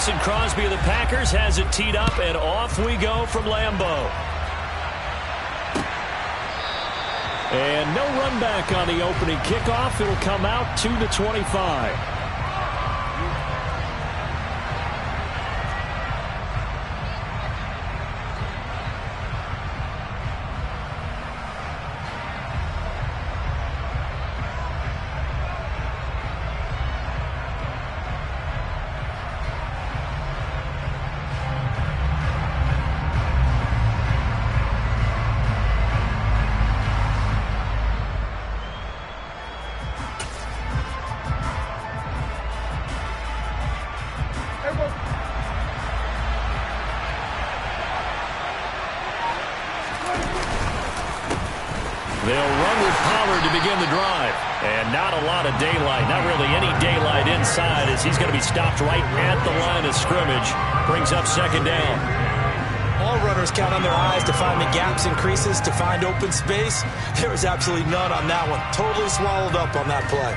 Mason Crosby of the Packers has it teed up, and off we go from Lambeau. And no run back on the opening kickoff. It'll come out to the 25. They'll run with Pollard to begin the drive. And not a lot of daylight. Not really any daylight inside as he's going to be stopped right at the line of scrimmage. Brings up second down. All runners count on their eyes to find the gaps and creases, to find open space. There was absolutely none on that one. Totally swallowed up on that play.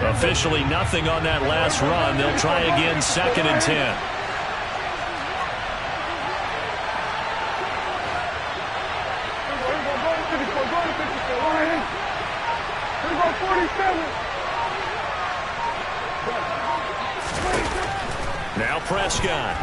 Officially nothing on that last run. They'll try again, 2nd and 10. Now Prescott.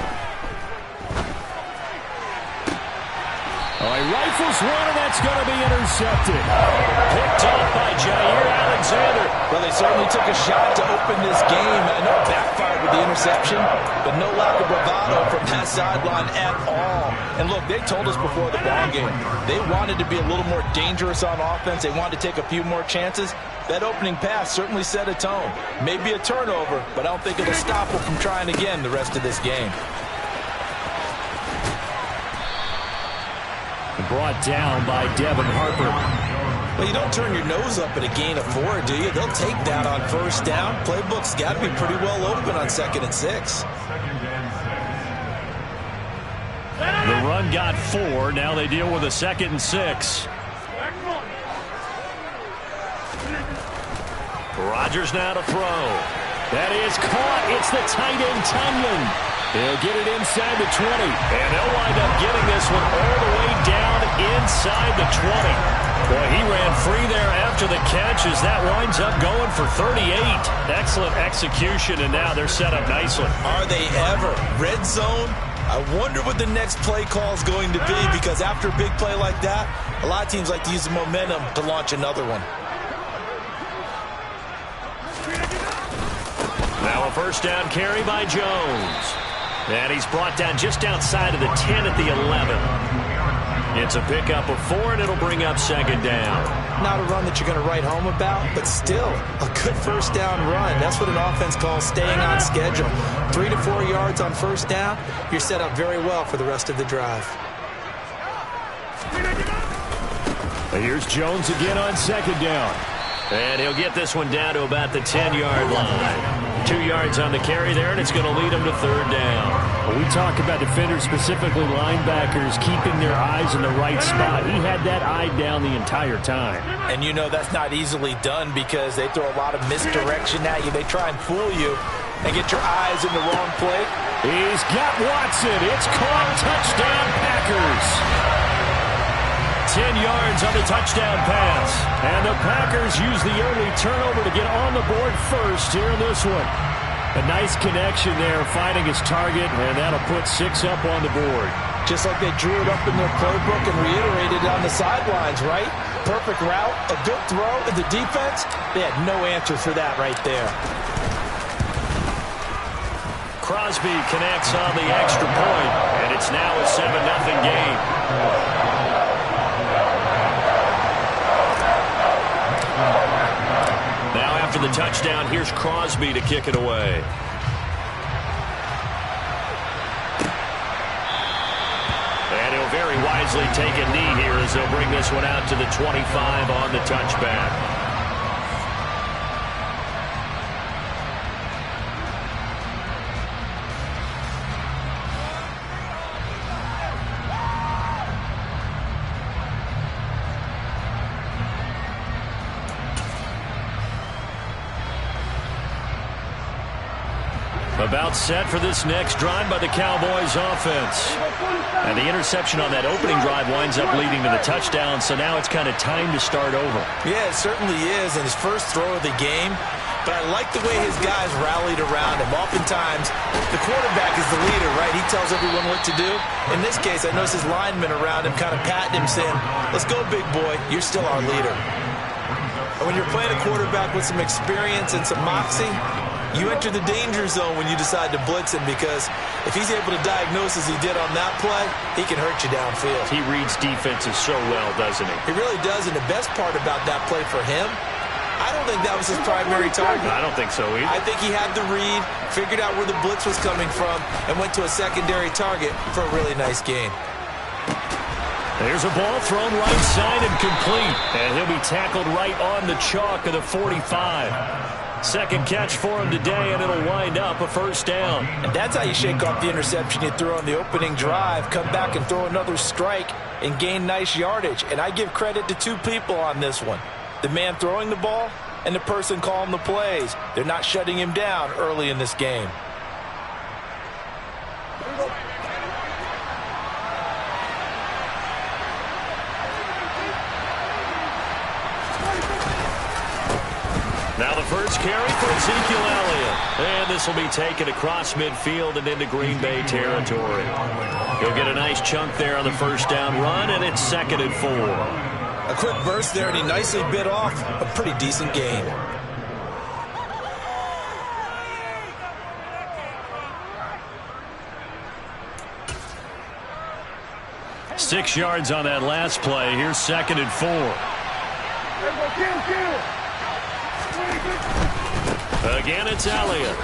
Oh, he rifles one, and that's going to be intercepted. Picked off by Jair Alexander. Well, they certainly took a shot to open this game. I know it backfired with the interception, but no lack of bravado from that sideline at all. And look, they told us before the ball game, they wanted to be a little more dangerous on offense. They wanted to take a few more chances. That opening pass certainly set a tone. Maybe a turnover, but I don't think it'll stop them from trying again the rest of this game. Brought down by Devin Harper. Well, you don't turn your nose up at a gain of 4, do you? They'll take that on first down. Playbook's got to be pretty well open on 2nd and 6. The run got 4. Now they deal with a 2nd and 6. Rodgers now to throw. That is caught. It's the tight end, Tunyon. He'll get it inside the 20. And they'll wind up getting this one all the way down inside the 20. Boy, he ran free there after the catch as that winds up going for 38. Excellent execution, and now they're set up nicely. Are they ever? Red zone? I wonder what the next play call is going to be, because after a big play like that, a lot of teams like to use the momentum to launch another one. Now a first down carry by Jones. And he's brought down just outside of the 10 at the 11. It's a pickup of 4, and it'll bring up 2nd down. Not a run that you're going to write home about, but still a good first down run. That's what an offense calls staying on schedule. 3 to 4 yards on first down, you're set up very well for the rest of the drive. Here's Jones again on 2nd down. And he'll get this one down to about the 10-yard line. 2 yards on the carry there, and it's going to lead him to 3rd down. Well, we talk about defenders, specifically linebackers, keeping their eyes in the right spot. He had that eye down the entire time. And you know that's not easily done because they throw a lot of misdirection at you. They try and fool you and get your eyes in the wrong play. He's got Watson. It's caught. Touchdown, Packers. 10 yards on the touchdown pass. And the Packers use the early turnover to get on the board first here in this one. A nice connection there, finding his target, and that'll put 6 up on the board. Just like they drew it up in their playbook and reiterated it on the sidelines, right? Perfect route, a good throw, and the defense, they had no answer for that right there. Crosby connects on the extra point, and it's now a 7-0 game. Now after the touchdown, here's Crosby to kick it away. And he'll very wisely take a knee here as they'll bring this one out to the 25 on the touchback. About set for this next drive by the Cowboys offense. And the interception on that opening drive winds up leading to the touchdown, so now it's kind of time to start over. Yeah, it certainly is, and his first throw of the game. But I like the way his guys rallied around him. Oftentimes, the quarterback is the leader, right? He tells everyone what to do. In this case, I noticed his linemen around him kind of patting him, saying, "Let's go, big boy. You're still our leader." And when you're playing a quarterback with some experience and some moxie, you enter the danger zone when you decide to blitz him, because if he's able to diagnose as he did on that play, he can hurt you downfield. He reads defenses so well, doesn't he? He really does, and the best part about that play for him, I don't think that was his primary target. I don't think so either. I think he had the read, figured out where the blitz was coming from, and went to a secondary target for a really nice gain. There's a ball thrown right side and complete. And he'll be tackled right on the chalk of the 45. Second catch for him today, and it'll wind up a first down. And that's how you shake off the interception you threw on the opening drive, come back and throw another strike and gain nice yardage. And I give credit to two people on this one. The man throwing the ball and the person calling the plays. They're not shutting him down early in this game. Now the first carry for Ezekiel Elliott. And this will be taken across midfield and into Green Bay territory. He'll get a nice chunk there on the first down run, and it's 2nd and 4. A quick burst there, and he nicely bit off a pretty decent gain. Six yards on that last play. Here's 2nd and 4. Again, it's Elliott.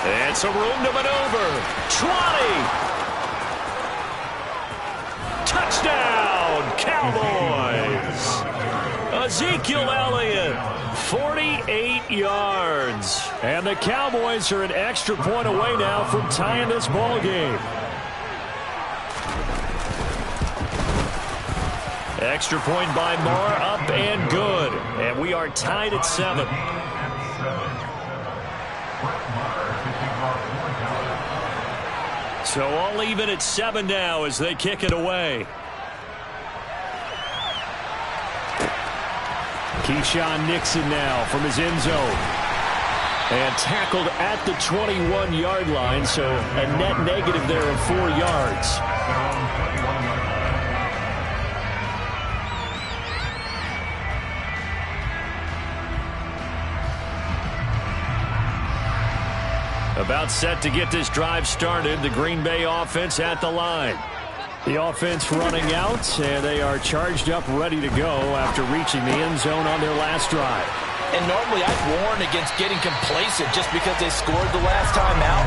And some room to maneuver. 20. Touchdown, Cowboys. Ezekiel Elliott, 48 yards. And the Cowboys are an extra point away now from tying this ball game. Extra point by Marr, up and good. And we are tied at 7. So all even at 7 now as they kick it away. Keyshawn Nixon now from his end zone. And tackled at the 21-yard line, so a net negative there of 4 yards. About set to get this drive started. The Green Bay offense at the line. The offense running out, and they are charged up, ready to go after reaching the end zone on their last drive. And normally I'd warn against getting complacent just because they scored the last time out.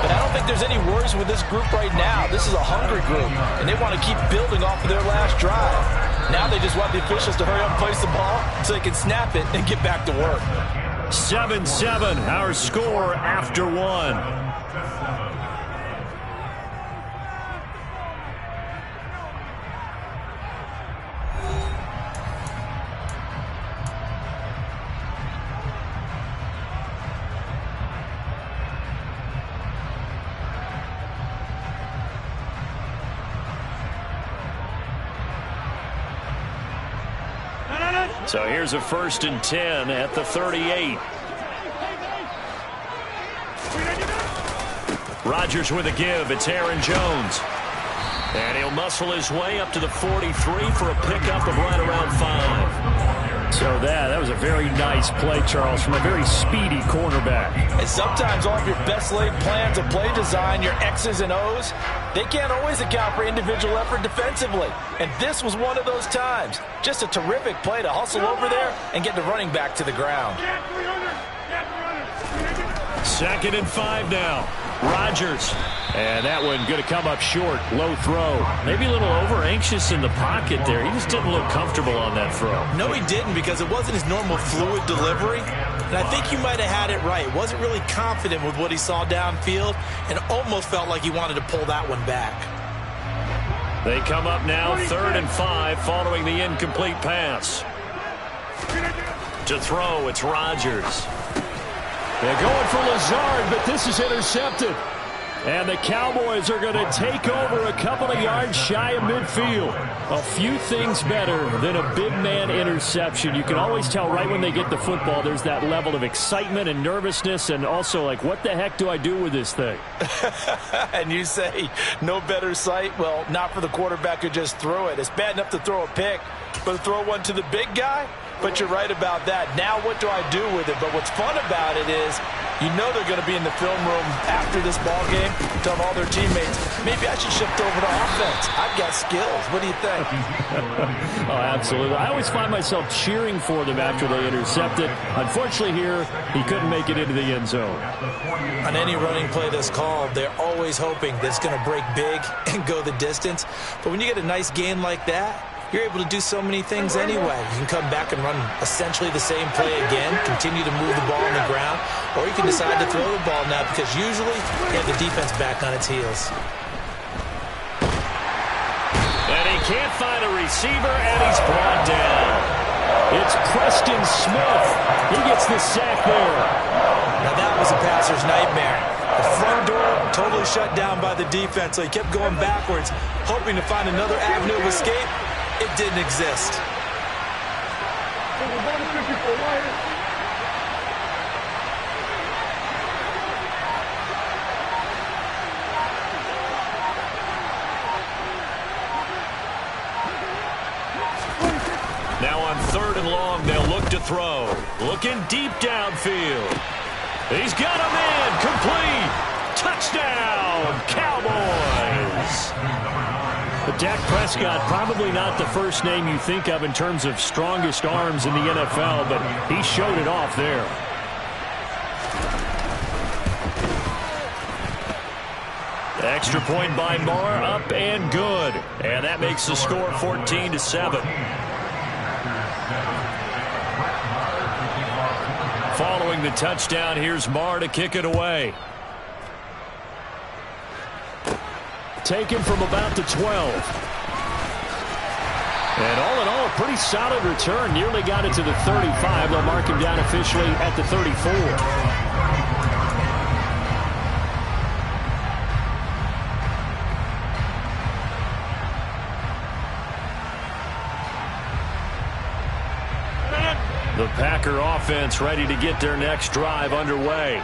But I don't think there's any worries with this group right now. This is a hungry group, and they want to keep building off of their last drive. Now they just want the officials to hurry up and place the ball so they can snap it and get back to work. 7-7, our score after 1. So here's a 1st and 10 at the 38. Rodgers with a give. It's Aaron Jones. And he'll muscle his way up to the 43 for a pickup of right around 5. So that was a very nice play, Charles, from a very speedy cornerback. And sometimes all of your best laid plans of play design, your X's and O's, they can't always account for individual effort defensively. And this was one of those times. Just a terrific play to hustle over there and get the running back to the ground. 2nd and 5 now. Rodgers. And that one going to come up short. Low throw. Maybe a little over-anxious in the pocket there. He just didn't look comfortable on that throw. No, he didn't, because it wasn't his normal fluid delivery. And I think you might have had it right. Wasn't really confident with what he saw downfield and almost felt like he wanted to pull that one back. They come up now 3rd and 5 following the incomplete pass. To throw, it's Rodgers. They're going for Lazard, but this is intercepted. And the Cowboys are going to take over a couple of yards shy of midfield. A few things better than a big man interception. You can always tell right when they get the football, there's that level of excitement and nervousness, and also like, what the heck do I do with this thing? And you say no better sight? Well, not for the quarterback who just threw it. It's bad enough to throw a pick, but to throw one to the big guy? But you're right about that. Now what do I do with it? But what's fun about it is you know they're going to be in the film room after this ball game, telling all their teammates, maybe I should shift over to offense. I've got skills. What do you think? Oh, absolutely. I always find myself cheering for them after they intercept it. Unfortunately here, he couldn't make it into the end zone. On any running play that's called, they're always hoping that it's going to break big and go the distance. But when you get a nice gain like that, you're able to do so many things anyway. You can come back and run essentially the same play again, continue to move the ball on the ground, or you can decide to throw the ball now because usually you have the defense back on its heels. And he can't find a receiver, and he's brought down. It's Preston Smith. He gets the sack there. Now that was a passer's nightmare. The front door totally shut down by the defense, so he kept going backwards, hoping to find another avenue of escape. It didn't exist. Now on 3rd and long, they'll look to throw. Looking deep downfield. He's got him in. Complete. Touchdown, Cowboys. But Dak Prescott, probably not the first name you think of in terms of strongest arms in the NFL, but he showed it off there. Extra point by Moore, up and good. And that makes the score 14-7. Following the touchdown, here's Moore to kick it away. Taken from about the 12. And all in all, a pretty solid return. Nearly got it to the 35. They'll mark him down officially at the 34. The Packer offense ready to get their next drive underway.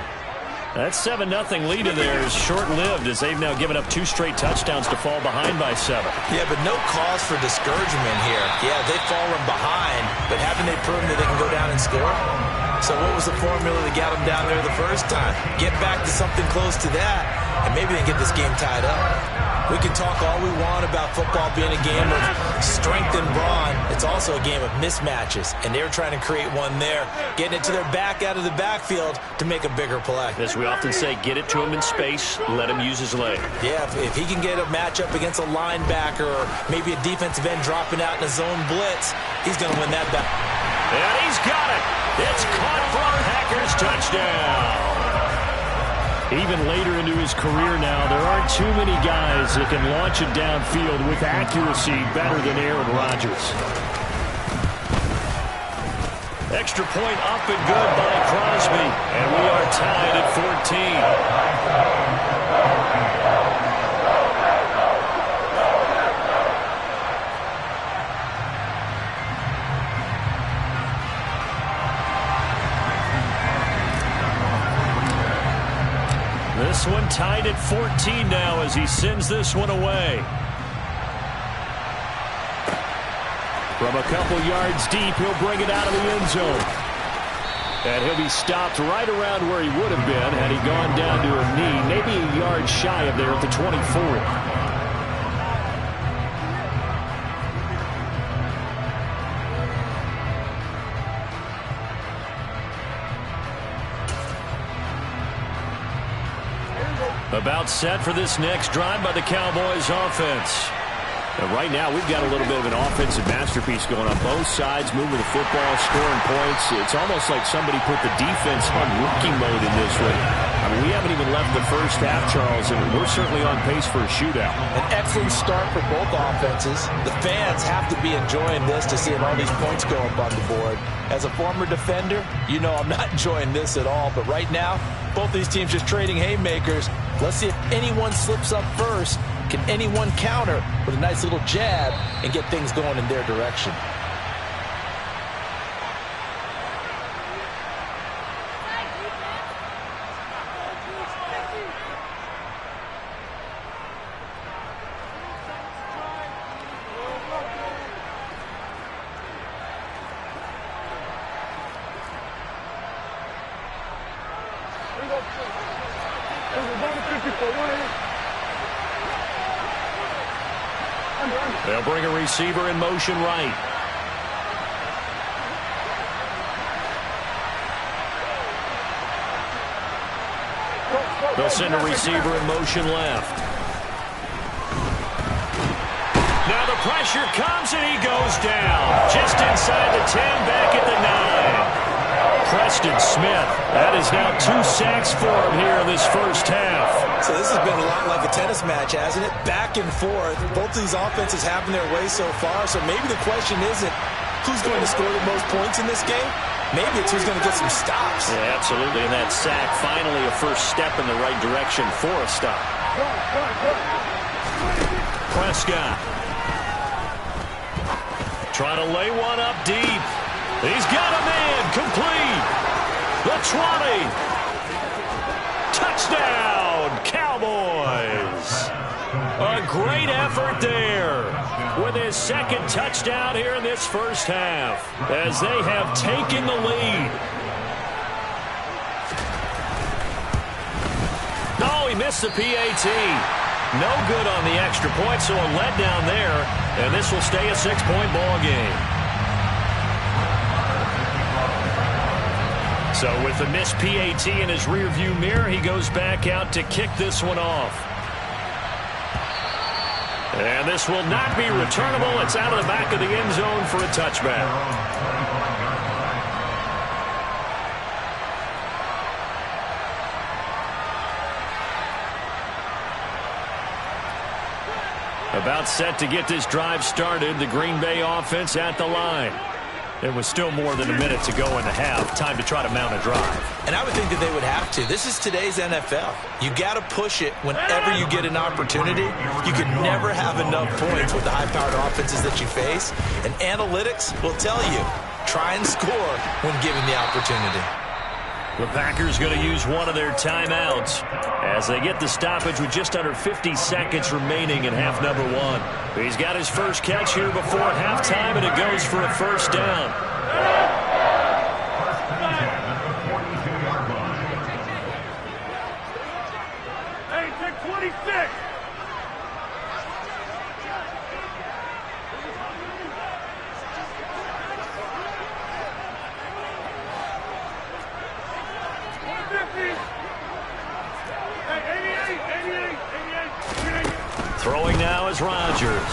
That 7-0 lead in there is short-lived as they've now given up 2 straight touchdowns to fall behind by 7. Yeah, but no cause for discouragement here. Yeah, they've fallen behind, but haven't they proven that they can go down and score? So what was the formula that got them down there the first time? Get back to something close to that, and maybe they can get this game tied up. We can talk all we want about football being a game of strength and brawn. It's also a game of mismatches, and they're trying to create one there, getting it to their back out of the backfield to make a bigger play. As we often say, get it to him in space, let him use his leg. Yeah, if he can get a matchup against a linebacker or maybe a defensive end dropping out in a zone blitz, he's going to win that battle. And he's got it. It's caught for a Packers touchdown. Even later into his career now, there aren't too many guys that can launch it downfield with accuracy better than Aaron Rodgers. Extra point up and good by Crosby. And we are tied at 14. This one tied at 14 now as he sends this one away. From a couple yards deep, he'll bring it out of the end zone. And he'll be stopped right around where he would have been had he gone down to a knee, maybe a yard shy of there at the 24. About set for this next drive by the Cowboys offense. And right now, we've got a little bit of an offensive masterpiece going on both sides, moving the football, scoring points. It's almost like somebody put the defense on rookie mode in this one. I mean, we haven't even left the first half, Charles, and we're certainly on pace for a shootout. An excellent start for both offenses. The fans have to be enjoying this to see all these points go up on the board. As a former defender, you know I'm not enjoying this at all. But right now, both these teams just trading haymakers. Let's see if anyone slips up first. Can anyone counter with a nice little jab and get things going in their direction? They'll bring a receiver in motion right. They'll send a receiver in motion left. Now the pressure comes and he goes down. Just inside the 10, back at the 9. Preston Smith. That is now 2 sacks for him here in this first half. So this has been a lot like a tennis match, hasn't it? Back and forth. Both these offenses having their way so far. So maybe the question isn't who's going to score the most points in this game. Maybe it's who's going to get some stops. Yeah, absolutely. And that sack, finally a first step in the right direction for a stop. Prescott. Trying to lay one up deep. He's got a man. Complete. The 20. Touchdown, Cowboys. A great effort there with his second touchdown here in this first half as they have taken the lead. Oh, he missed the PAT. No good on the extra point, so a letdown there, and this will stay a 6-point ball game. So with the missed PAT in his rearview mirror, he goes back out to kick this one off. And this will not be returnable. It's out of the back of the end zone for a touchback. About set to get this drive started. The Green Bay offense at the line. There was still more than a minute to go in the half. Time to try to mount a drive. And I would think that they would have to. This is today's NFL. You got to push it whenever you get an opportunity. You can never have enough points with the high-powered offenses that you face. And analytics will tell you, try and score when given the opportunity. The Packers going to use one of their timeouts as they get the stoppage with just under 50 seconds remaining in half number 1. He's got his first catch here before halftime, and it goes for a first down. Hey, take 26. Throwing now is Rodgers.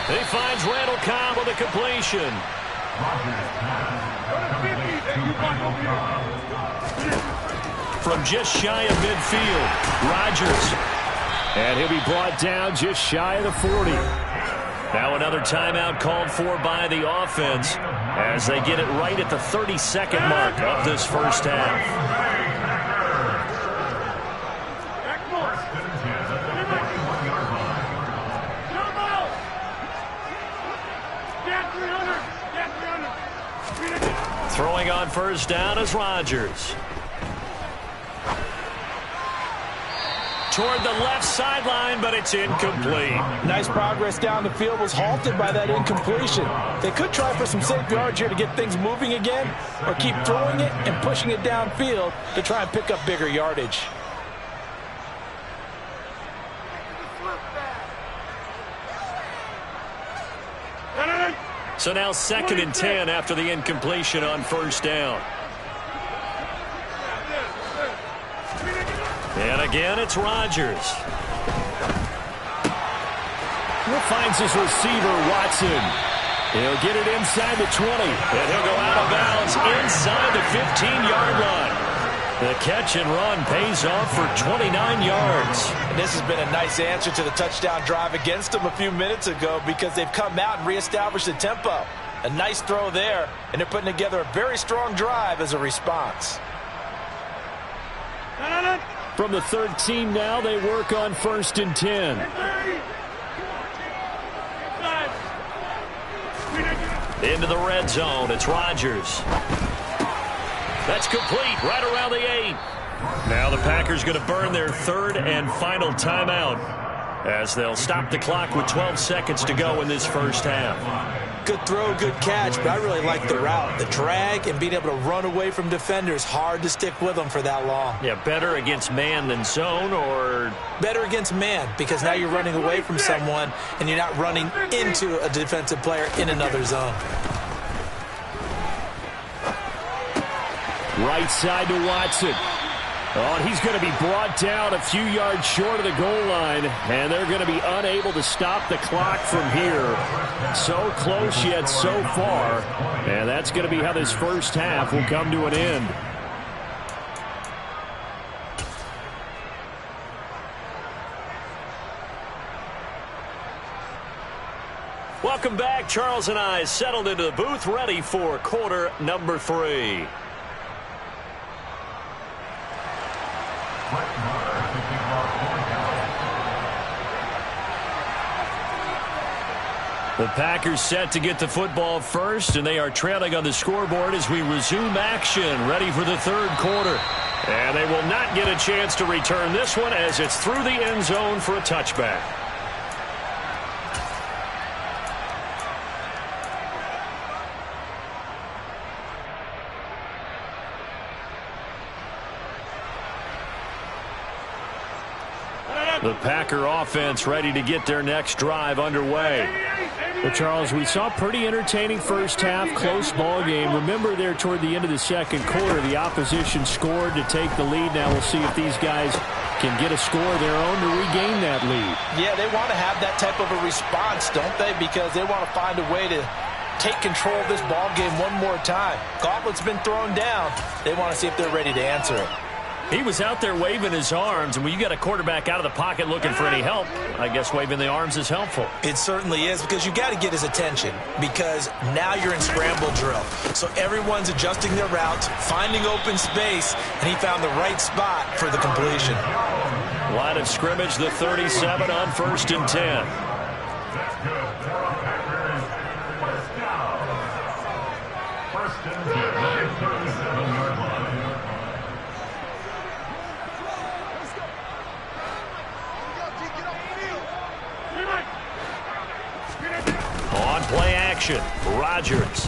He finds Randall Cobb with a completion. From just shy of midfield, Rodgers. And he'll be brought down just shy of the 40. Now another timeout called for by the offense as they get it right at the 30-second mark of this first half. Throwing on first down is Rodgers. Toward the left sideline, but it's incomplete. Nice progress down the field was halted by that incompletion. They could try for some safe yards here to get things moving again, or keep throwing it and pushing it downfield to try and pick up bigger yardage. So now 2nd and 10 after the incompletion on first down. And again, it's Rodgers. Finds his receiver, Watson. He'll get it inside the 20, and he'll go out of bounds inside the 15-yard line. The catch and run pays off for 29 yards. And this has been a nice answer to the touchdown drive against them a few minutes ago because they've come out and reestablished the tempo. A nice throw there, and they're putting together a very strong drive as a response. From the 13 now, they work on 1st and 10. Into the red zone, it's Rodgers. That's complete, right around the 8. Now the Packers going to burn their 3rd and final timeout as they'll stop the clock with 12 seconds to go in this first half. Good throw, good catch, but I really like the route. The drag and being able to run away from defenders, hard to stick with them for that long. Yeah, better against man than zone, or? Better against man, because now you're running away from someone and you're not running into a defensive player in another zone. Right side to Watson. Oh, and he's going to be brought down a few yards short of the goal line, and they're going to be unable to stop the clock from here. So close yet so far, and that's going to be how this first half will come to an end. Welcome back. Charles and I settled into the booth, ready for quarter number 3. The Packers set to get the football first, and they are trailing on the scoreboard as we resume action, ready for the 3rd quarter. And they will not get a chance to return this one as it's through the end zone for a touchback. The Packer offense ready to get their next drive underway. Well, Charles, we saw a pretty entertaining first half, close ball game. Remember there toward the end of the 2nd quarter, the opposition scored to take the lead. Now we'll see if these guys can get a score of their own to regain that lead. Yeah, they want to have that type of a response, don't they? Because they want to find a way to take control of this ball game one more time. Gauntlet's been thrown down. They want to see if they're ready to answer it. He was out there waving his arms, and when you got a quarterback out of the pocket looking for any help, I guess waving the arms is helpful. It certainly is, because you got to get his attention, because now you're in scramble drill. So everyone's adjusting their routes, finding open space, and he found the right spot for the completion. Line of scrimmage, the 37 on 1st and 10. On play action, Rodgers.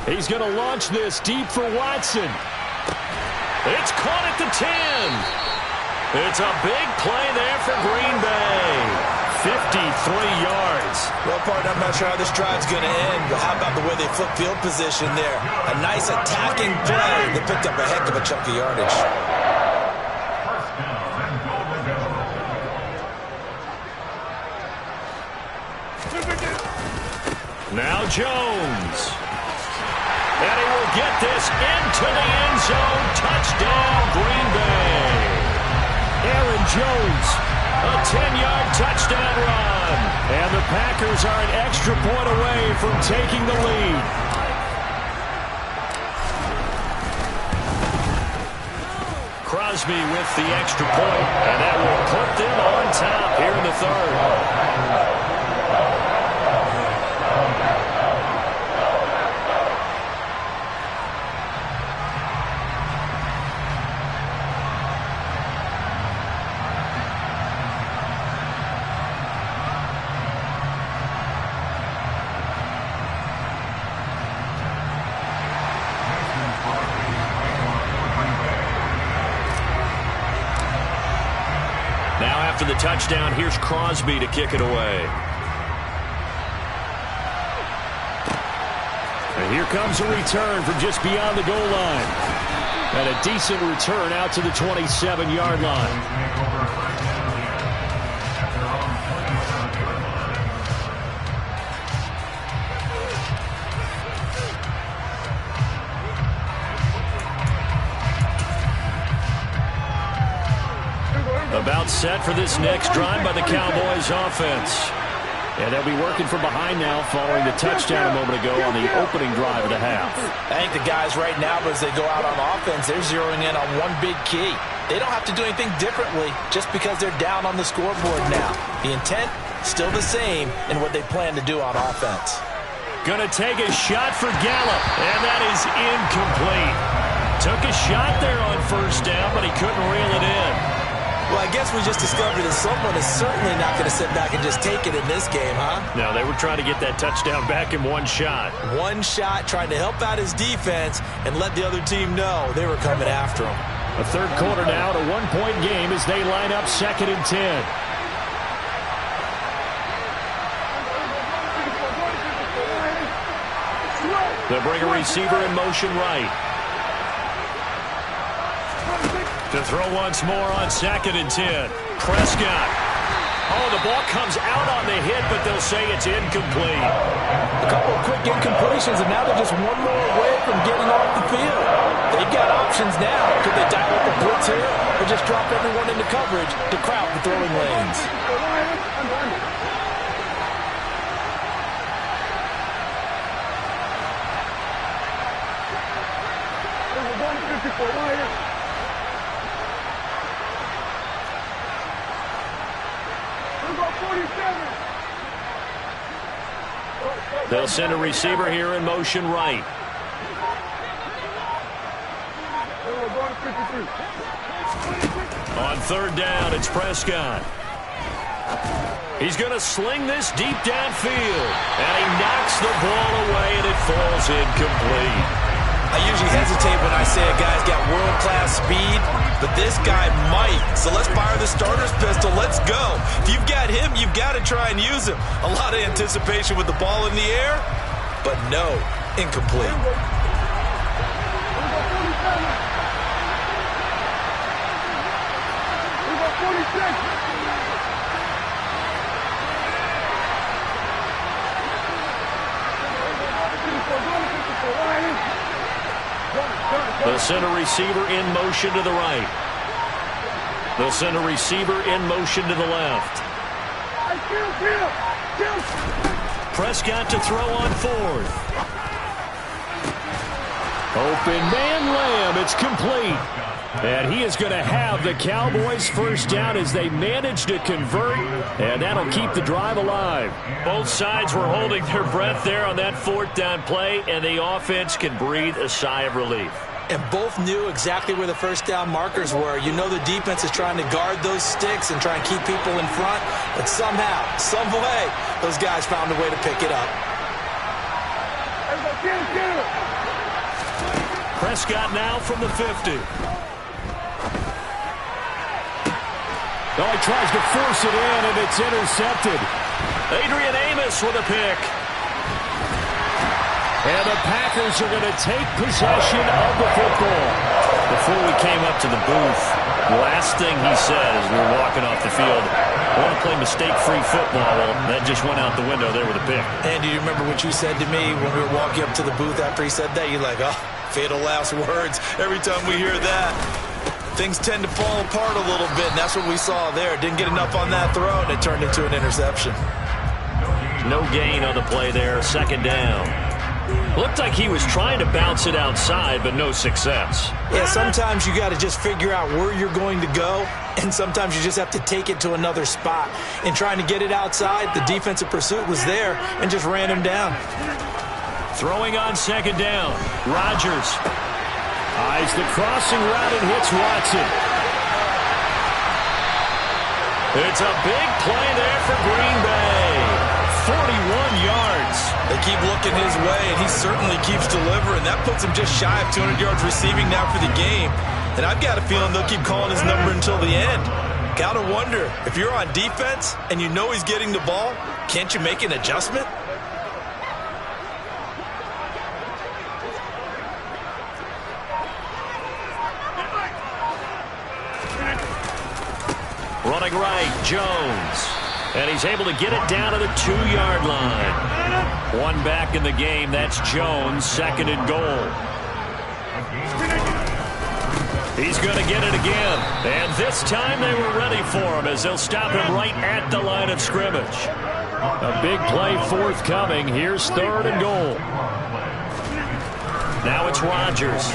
He's going to launch this deep for Watson. It's caught at the 10. It's a big play there for Green Bay. 53 yards. Well, partner, I'm not sure how this drive's going to end, but how about the way they flip field position there? A nice attacking play that picked up a heck of a chunk of yardage. Now Jones. And he will get this into the end zone. Touchdown, Green Bay. Aaron Jones, a 10-yard touchdown run. And the Packers are an extra point away from taking the lead. Crosby with the extra point, and that will put them on top here in the 3rd. After the touchdown, here's Crosby to kick it away. And here comes a return from just beyond the goal line. And a decent return out to the 27-yard line. About set for this next drive by the Cowboys offense. And they'll be working from behind now following the touchdown a moment ago on the opening drive of the half. I think the guys right now, as they go out on offense, they're zeroing in on one big key. They don't have to do anything differently just because they're down on the scoreboard now. The intent, still the same in what they plan to do on offense. Going to take a shot for Gallup, and that is incomplete. Took a shot there on first down, but he couldn't reel it in. Well, I guess we just discovered that someone is certainly not going to sit back and just take it in this game, huh? No, they were trying to get that touchdown back in one shot. One shot, trying to help out his defense and let the other team know they were coming after him. A third quarter now, a one-point game as they line up 2nd and 10. They'll bring a receiver in motion right. To throw once more on 2nd and 10. Prescott. Oh, the ball comes out on the hit, but they'll say it's incomplete. A couple of quick incompletions, and now they're just one more away from getting off the field. They've got options now. Could they dial up a blitz here or just drop everyone into coverage to crowd the throwing lanes? They'll send a receiver here in motion right. On third down, it's Prescott. He's going to sling this deep downfield. And he knocks the ball away, and it falls incomplete. I usually hesitate when I say a guy's got world-class speed, but this guy might. So let's fire the starter's pistol. Let's go. If you've got him, you've got to try and use him. A lot of anticipation with the ball in the air, but no, incomplete. They'll send a receiver in motion to the right. They'll send a receiver in motion to the left. Prescott to throw on 4th. Open man Lamb. It's complete. And he is going to have the Cowboys first down as they manage to convert. And that'll keep the drive alive. Both sides were holding their breath there on that 4th down play. And the offense can breathe a sigh of relief. And both knew exactly where the first down markers were. You know the defense is trying to guard those sticks and try and keep people in front. But somehow, some way, those guys found a way to pick it up. Prescott now from the 50. Oh, he tries to force it in, and it's intercepted. Adrian Amos with a pick. And the Packers are going to take possession of the football. Before we came up to the booth, the last thing he said as we were walking off the field, I want to play mistake-free football. Well, that just went out the window there with a pick. And do you remember what you said to me when we were walking up to the booth after he said that? You're like, oh, fatal last words. Every time we hear that, things tend to fall apart a little bit, and that's what we saw there. Didn't get enough on that throw, and it turned into an interception. No gain on the play there, 2nd down. Looked like he was trying to bounce it outside, but no success. Yeah, sometimes you got to just figure out where you're going to go, and sometimes you just have to take it to another spot. In trying to get it outside, the defensive pursuit was there and just ran him down. Throwing on 2nd down, Rodgers eyes the crossing route and hits Watson. It's a big play there for Green Bay. 41 yards. They keep looking his way, and he certainly keeps delivering. That puts him just shy of 200 yards receiving now for the game. And I've got a feeling they'll keep calling his number until the end. Gotta wonder, if you're on defense and you know he's getting the ball, can't you make an adjustment? Running right, Jones. And he's able to get it down to the 2-yard line. One back in the game. That's Jones, 2nd and goal. He's going to get it again. And this time they were ready for him as they'll stop him right at the line of scrimmage. A big play forthcoming. Here's 3rd and goal. Now it's Rodgers.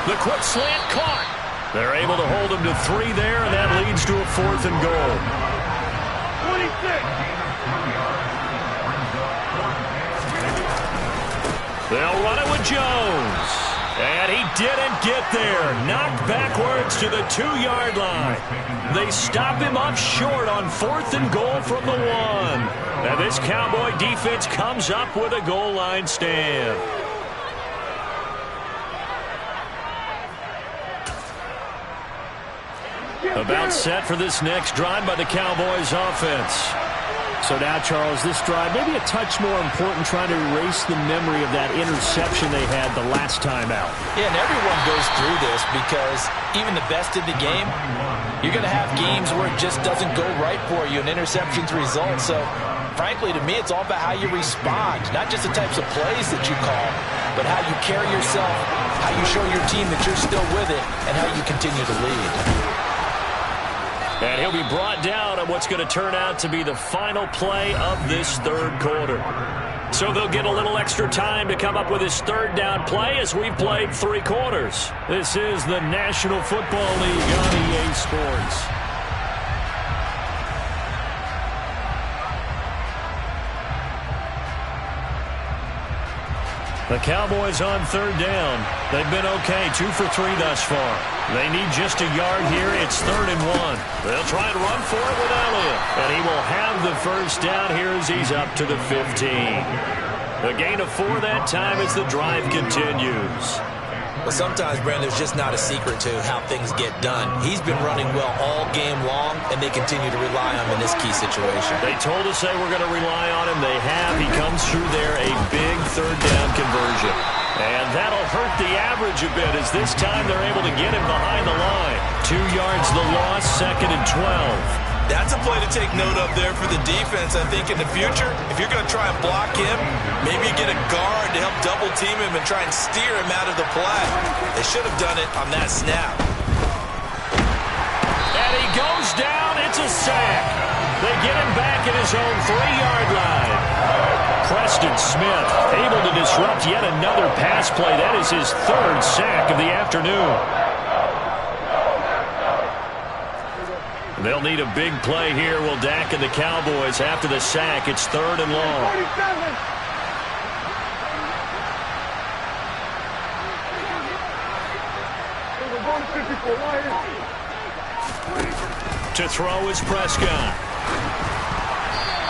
The quick slant caught. They're able to hold him to 3 there, and that leads to a 4th and goal. 26. They'll run it with Jones. And he didn't get there. Knocked backwards to the 2-yard line. They stop him up short on 4th and goal from the 1. And this Cowboy defense comes up with a goal line stand. About set for this next drive by the Cowboys offense. So now, Charles, this drive maybe a touch more important, trying to erase the memory of that interception they had the last time out. Yeah, and everyone goes through this because even the best in the game, you're going to have games where it just doesn't go right for you and interceptions result. So, frankly, to me, it's all about how you respond, not just the types of plays that you call, but how you carry yourself, how you show your team that you're still with it, and how you continue to lead. And he'll be brought down on what's going to turn out to be the final play of this 3rd quarter. So they'll get a little extra time to come up with his 3rd down play as we've played 3 quarters. This is the National Football League on EA Sports. The Cowboys on 3rd down. They've been okay, 2 for 3 thus far. They need just a yard here. It's 3rd and 1. They'll try and run for it with Elliott. And he will have the first down here as he's up to the 15. A gain of 4 that time as the drive continues. But sometimes, Brandon, there's just not a secret to how things get done. He's been running well all game long, and they continue to rely on him in this key situation. They told us they were going to rely on him. They have. He comes through there, a big 3rd down conversion. And that'll hurt the average a bit as this time they're able to get him behind the line. 2 yards the loss, 2nd and 12. That's a play to take note of there for the defense. I think in the future, if you're going to try and block him, maybe you get a guard to help double team him and try and steer him out of the play. They should have done it on that snap. And he goes down. It's a sack. They get him back at his own 3-yard line. Preston Smith able to disrupt yet another pass play. That is his 3rd sack of the afternoon. They'll need a big play here. Will Dak and the Cowboys after the sack. It's 3rd and long. To throw is Prescott.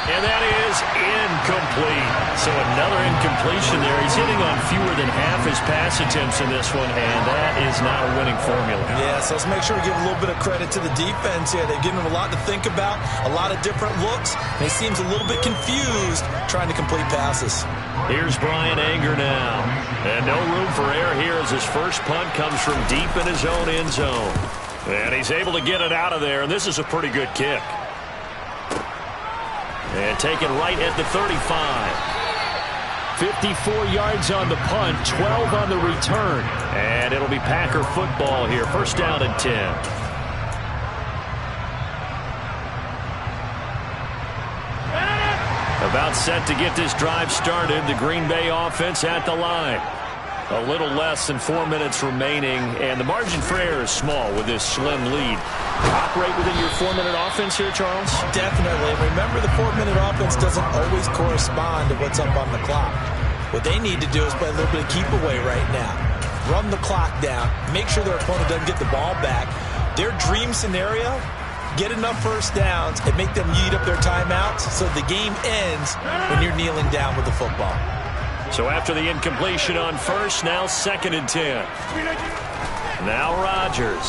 And that is incomplete. So another incompletion there. He's hitting on fewer than half his pass attempts in this one, and that is not a winning formula. Yeah, so let's make sure we give a little bit of credit to the defense here. They've given him a lot to think about, a lot of different looks, and he seems a little bit confused trying to complete passes. Here's Brian Anger now. And no room for error here as his first punt comes from deep in his own end zone. And he's able to get it out of there, and this is a pretty good kick. And taken right at the 35. 54 yards on the punt, 12 on the return. And it'll be Packer football here. 1st down and 10. About set to get this drive started. The Green Bay offense at the line. A little less than 4 minutes remaining, and the margin for error is small with this slim lead. Operate within your 4-minute offense here, Charles? Definitely. Remember, the 4-minute offense doesn't always correspond to what's up on the clock. What they need to do is play a little bit of keep away right now. Run the clock down. Make sure their opponent doesn't get the ball back. Their dream scenario, get enough first downs and make them eat up their timeouts so the game ends when you're kneeling down with the football. So after the incompletion on 1st, now 2nd and 10. Now Rodgers.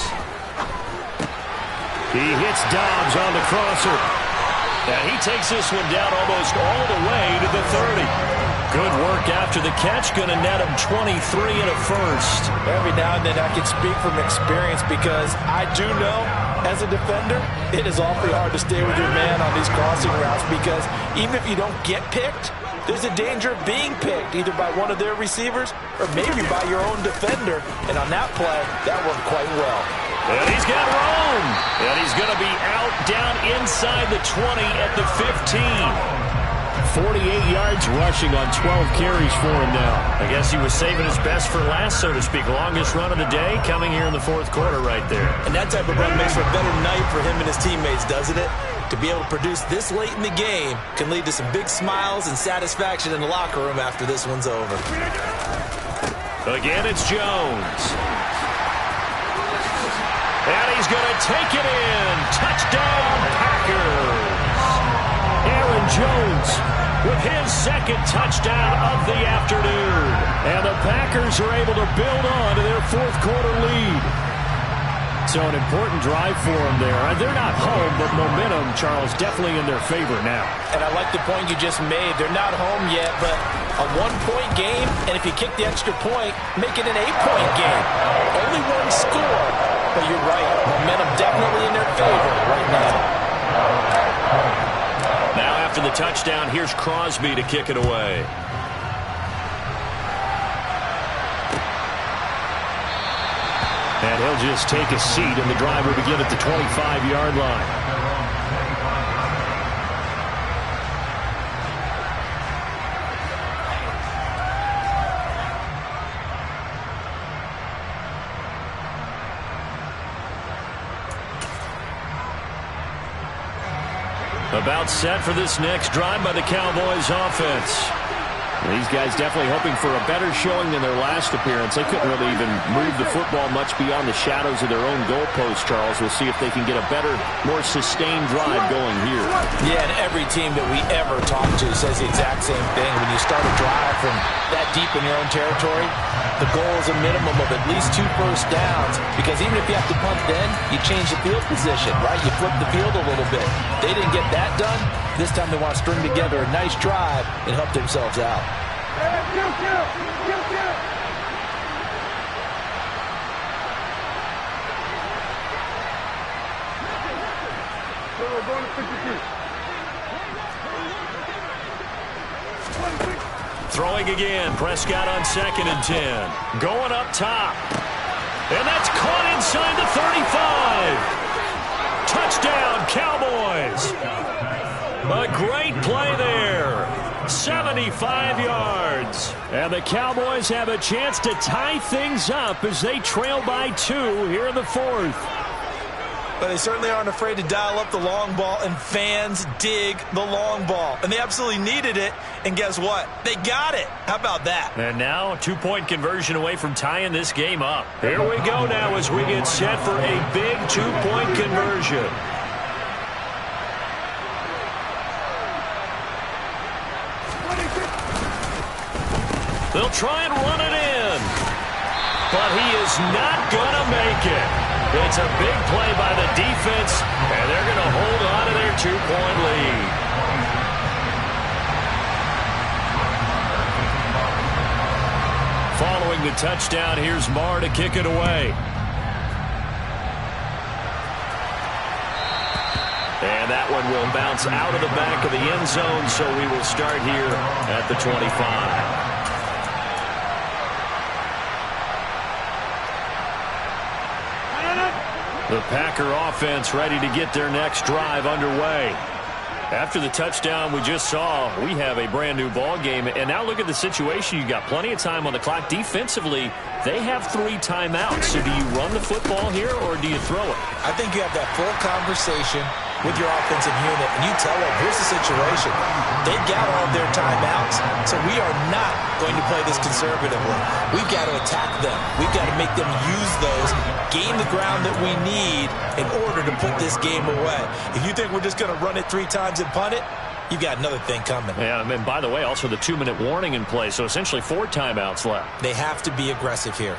He hits Dobbs on the crosser. And he takes this one down almost all the way to the 30. Good work after the catch. Going to net him 23 and a first. Every now and then I can speak from experience because I do know as a defender, it is awfully hard to stay with your man on these crossing routes because even if you don't get picked, there's a danger of being picked either by one of their receivers or maybe by your own defender. And on that play, that worked quite well. And he's got room. And he's going to be out down inside the 20 at the 15. 48 yards rushing on 12 carries for him now. I guess he was saving his best for last, so to speak. Longest run of the day coming here in the fourth quarter right there. And that type of run makes for a better night for him and his teammates, doesn't it? To be able to produce this late in the game can lead to some big smiles and satisfaction in the locker room after this one's over. Again, it's Jones. And he's going to take it in. Touchdown, Packers. Aaron Jones with his second touchdown of the afternoon. And the Packers are able to build on to their fourth quarter lead. So an important drive for them there. They're not home, but momentum, Charles, definitely in their favor now. And I like the point you just made. They're not home yet, but a one-point game, and if you kick the extra point, make it an 8-point game. Only one score, but you're right. Momentum definitely in their favor right now. Now after the touchdown, here's Crosby to kick it away. And he'll just take a seat, and the drive will begin at the 25-yard line. About set for this next drive by the Cowboys offense. These guys definitely hoping for a better showing than their last appearance. They couldn't really even move the football much beyond the shadows of their own goalpost, Charles. We'll see if they can get a better, more sustained drive going here. Yeah, and every team that we ever talk to says the exact same thing. When you start a drive from that deep in your own territory, the goal is a minimum of at least 2 first downs, because even if you have to punt then, you change the field position, right? You flip the field a little bit. They didn't get that done. This time they want to string together a nice drive and help themselves out. Throwing again. Prescott on 2nd and 10. Going up top. And that's caught inside the 35. Touchdown, Cowboys. A great play there. 75 yards. And the Cowboys have a chance to tie things up as they trail by 2 here in the fourth. But they certainly aren't afraid to dial up the long ball, and fans dig the long ball. And they absolutely needed it, and guess what? They got it. How about that? And now a 2-point conversion away from tying this game up. Here we go now as we get set for a big 2-point conversion. They'll try and run it in. But he is not going to make it. It's a big play by the defense, and they're going to hold on to their 2-point lead. Following the touchdown, here's Marr to kick it away. And that one will bounce out of the back of the end zone, so we will start here at the 25. The Packer offense ready to get their next drive underway. After the touchdown we just saw, we have a brand new ball game. And now look at the situation. You got plenty of time on the clock. Defensively, they have 3 timeouts. So do you run the football here or do you throw it? I think you have that full conversation with your offensive unit, and you tell them, here's the situation. They've got all of their timeouts, so we are not going to play this conservatively. We've got to attack them. We've got to make them use those, gain the ground that we need in order to put this game away. If you think we're just going to run it 3 times and punt it, you've got another thing coming. Yeah, and by the way, also the 2-minute warning in play, so essentially 4 timeouts left. They have to be aggressive here.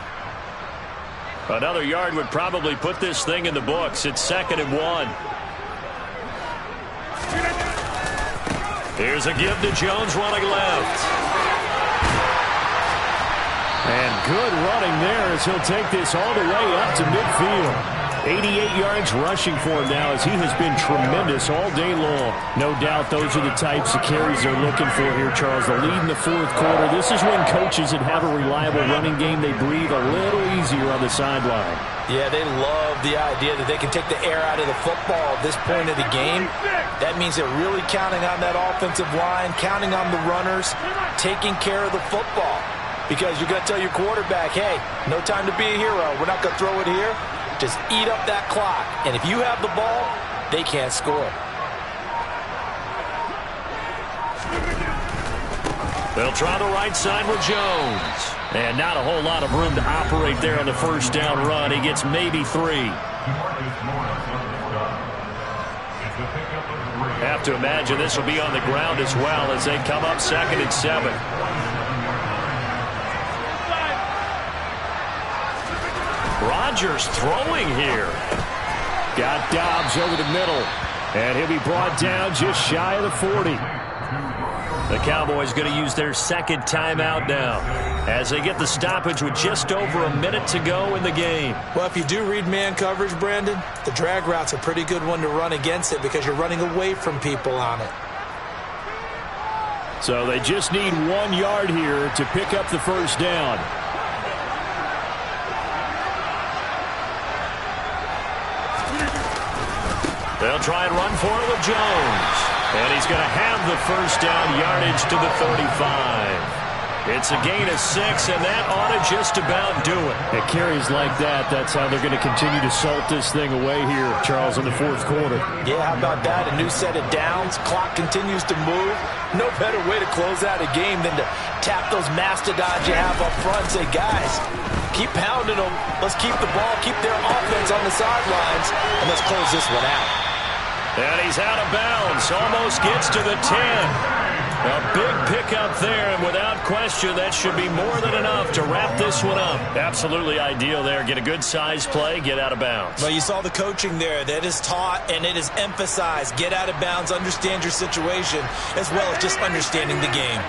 Another yard would probably put this thing in the books. It's 2nd and 1. Here's a give to Jones running left. And good running there as he'll take this all the way up to midfield. 88 yards rushing for him now, as he has been tremendous all day long. No doubt those are the types of carries they're looking for here, Charles. The lead in the fourth quarter. This is when coaches that have a reliable running game, they breathe a little easier on the sideline. Yeah, they love the idea that they can take the air out of the football at this point of the game. That means they're really counting on that offensive line, counting on the runners, taking care of the football. Because you're going to tell your quarterback, hey, no time to be a hero. We're not going to throw it here. Just eat up that clock. And if you have the ball, they can't score. They'll try the right side with Jones. And not a whole lot of room to operate there on the first down run. He gets maybe 3. Have to imagine this will be on the ground as well as they come up 2nd and 7. Rodgers throwing here. Got Dobbs over the middle. And he'll be brought down just shy of the 40. The Cowboys going to use their second timeout now as they get the stoppage with just over a minute to go in the game. Well, if you do read man coverage, Brandon, the drag route's a pretty good one to run against it because you're running away from people on it. So they just need 1 yard here to pick up the first down. They'll try and run for it with Jones. And he's going to have the first down, yardage to the 35. It's a gain of 6, and that ought to just about do it. It carries like that. That's how they're going to continue to salt this thing away here, Charles, in the fourth quarter. Yeah, how about that? A new set of downs. Clock continues to move. No better way to close out a game than to tap those mastodons you have up front and say, guys, keep pounding them. Let's keep the ball, keep their offense on the sidelines, and let's close this one out. And he's out of bounds. Almost gets to the 10. A big pickup there, and without question, that should be more than enough to wrap this one up. Absolutely ideal there. Get a good size play, get out of bounds. Well, you saw the coaching there. That is taught and it is emphasized. Get out of bounds, understand your situation, as well as just understanding the game.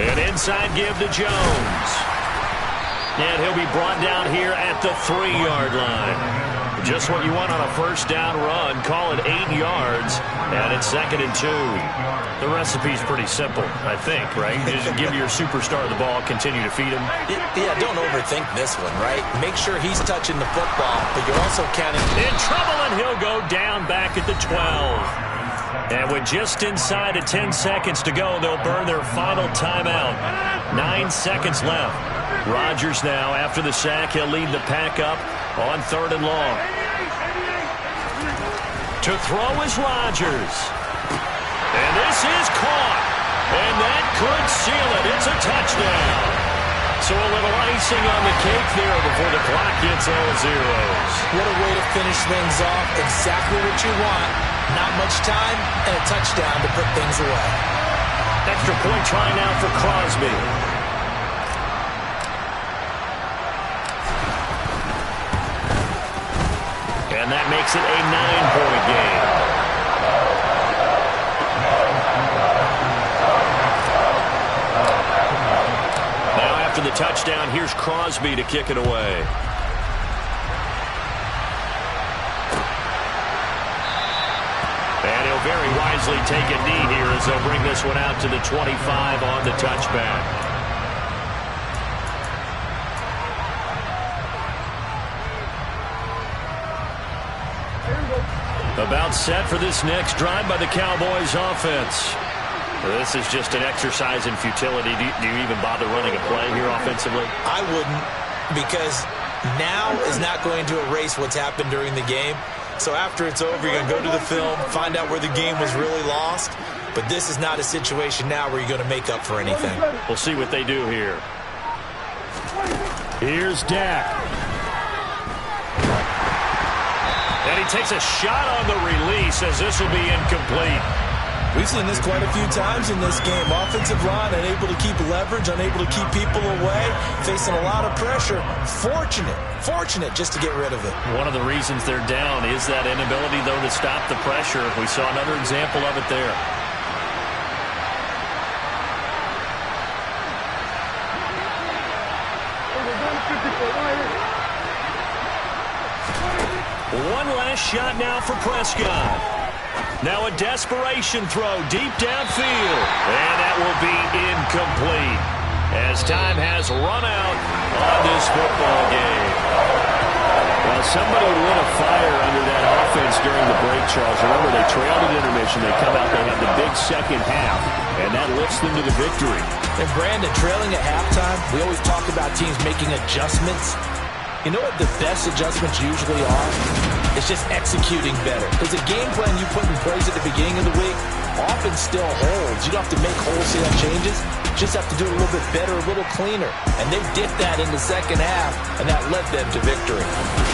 And inside give to Jones. And he'll be brought down here at the 3-yard line. Just what you want on a first down run. Call it 8 yards, and it's 2nd and 2. The recipe's pretty simple, I think, right? Just give your superstar the ball, continue to feed him. Yeah, don't overthink this one, right? Make sure he's touching the football, but you're also counting. In trouble, and he'll go down back at the 12. And with just inside of 10 seconds to go, they'll burn their final timeout. 9 seconds left. Rodgers now, after the sack, he'll lead the pack up on 3rd and long. To throw is Rodgers. And this is caught. And that could seal it. It's a touchdown. So a little icing on the cake there before the clock gets all zeros. What a way to finish things off. Exactly what you want. Not much time and a touchdown to put things away. Extra point try now for Crosby. And that makes it a 9-point game. Now after the touchdown, here's Crosby to kick it away. And he'll very wisely take a knee here as they'll bring this one out to the 25 on the touchback. About set for this next drive by the Cowboys offense. This is just an exercise in futility. Do you even bother running a play here offensively? I wouldn't, because now is not going to erase what's happened during the game. So after it's over, you're going to go to the film, find out where the game was really lost. But this is not a situation now where you're going to make up for anything. We'll see what they do here. Here's Dak. And he takes a shot on the release as this will be incomplete. We've seen this quite a few times in this game. Offensive line unable to keep leverage, unable to keep people away, facing a lot of pressure. Fortunate just to get rid of it. One of the reasons they're down is that inability, though, to stop the pressure. We saw another example of it there. One last shot now for Prescott. Now a desperation throw deep downfield. And that will be incomplete as time has run out on this football game. Well, somebody lit a fire under that offense during the break, Charles. Remember, they trailed at intermission. They come out, they have the big second half, and that lifts them to the victory. And Brandon, trailing at halftime, we always talk about teams making adjustments. You know what the best adjustments usually are? It's just executing better. Because the game plan you put in place at the beginning of the week often still holds. You don't have to make wholesale changes. You just have to do it a little bit better, a little cleaner. And they did that in the second half, and that led them to victory.